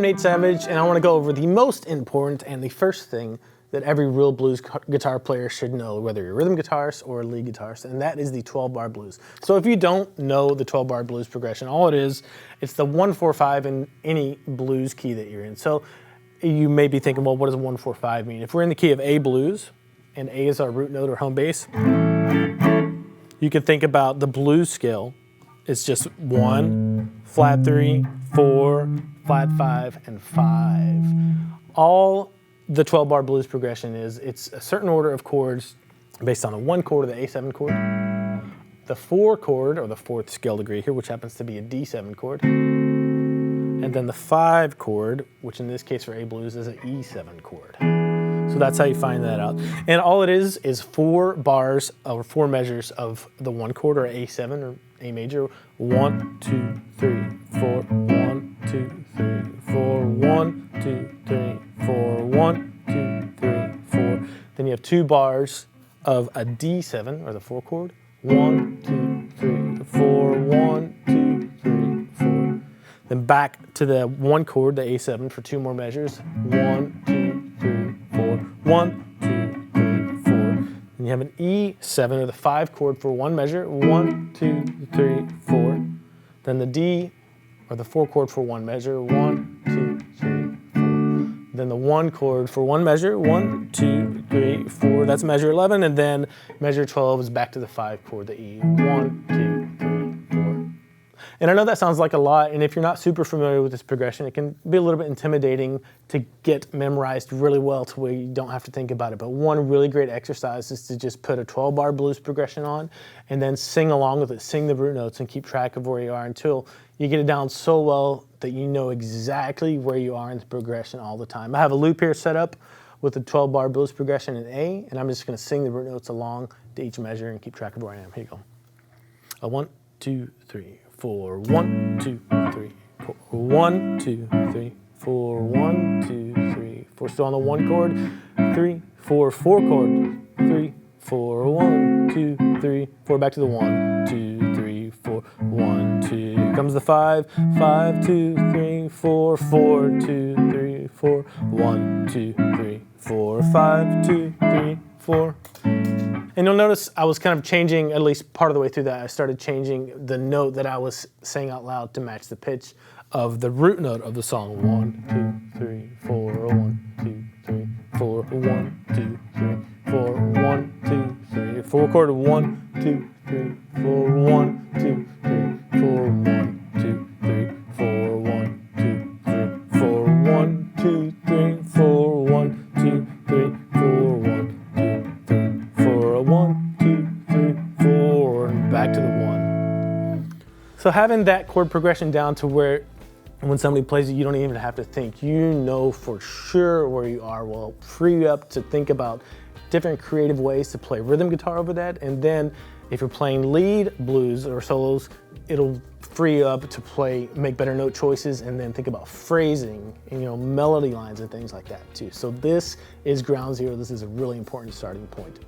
Nate Savage, and I want to go over the most important and the first thing that every real blues guitar player should know, whether you're a rhythm guitarist or a lead guitarist, and that is the 12-bar blues. So if you don't know the 12-bar blues progression, all it is, it's the 1-4-5 in any blues key that you're in. So you may be thinking, well, what does 1-4-5 mean? If we're in the key of A blues, and A is our root note or home bass, you could think about the blues scale. It's just 1, flat 3, 4, flat 5, and 5. All the 12-bar blues progression is, it's a certain order of chords based on a 1 chord of the A7 chord, the 4 chord, or the 4th scale degree here, which happens to be a D7 chord, and then the 5 chord, which in this case for A blues is an E7 chord. So that's how you find that out. And all it is 4 bars or 4 measures of the 1 chord or A7 or A major. 1, 2, 3, 4, 1, 2, 3, 4, 1, 2, 3, 4, 1, 2, 3, 4. Then you have 2 bars of a D7 or the 4 chord. 1, 2, 3, 4, 1, 2, 3, 4. Then back to the 1 chord, the A7, for 2 more measures. 1, 2, 3, 4. 1, 2, 3, 4. And you have an E7 or the 5 chord for 1 measure. 1, 2, 3, 4. Then the D or the 4 chord for 1 measure. 1, 2, 3, 4. Then the 1 chord for 1 measure. 1, 2, 3, 4. That's measure 11. And then measure 12 is back to the 5 chord, the E. 1, 2, 3, 4. And I know that sounds like a lot, and if you're not super familiar with this progression, it can be a little bit intimidating to get memorized really well to where you don't have to think about it. But one really great exercise is to just put a 12-bar blues progression on and then sing along with it, sing the root notes and keep track of where you are until you get it down so well that you know exactly where you are in the progression all the time. I have a loop here set up with the 12-bar blues progression in A, and I'm just going to sing the root notes along to each measure and keep track of where I am. Here you go. 1, 2, 3, 4, 1, 2, 3, 4, 1, 2, 3, 4, 1, 2, 3, 4. Still on the 1 chord. 3, 4, 4 chord. 3, 4, 1, 2, 3, 4. Back to the 1, 2, 3, 4, 1, 2. Here comes the 5. 5, 2, 3, 4, 4, 2, 3, 4, 1, 2, 3, 4, 5, 2, 3, 4. And you'll notice I was kind of changing, at least part of the way through that, I started changing the note that I was saying out loud to match the pitch of the root note of the song. 1, 2, 3, 4, 1, 2, 3, 4, 1, 2, 3, 4, 1, 2, 3, 4 chord. 1, 2, 3, 4, 1, 2, 3, 4, 1, 2, 3, 4, 1, 2, 3, 4, 1, 2, 3, 4, 1, 2, 3, 4, 1. 1, 2, 3, 4, and back to the 1. So having that chord progression down to where when somebody plays it, you don't even have to think. You know for sure where you are will free you up to think about different creative ways to play rhythm guitar over that. And then if you're playing lead blues or solos, it'll free you up to make better note choices and then think about phrasing and, melody lines and things like that too. So this is ground zero. This is a really important starting point.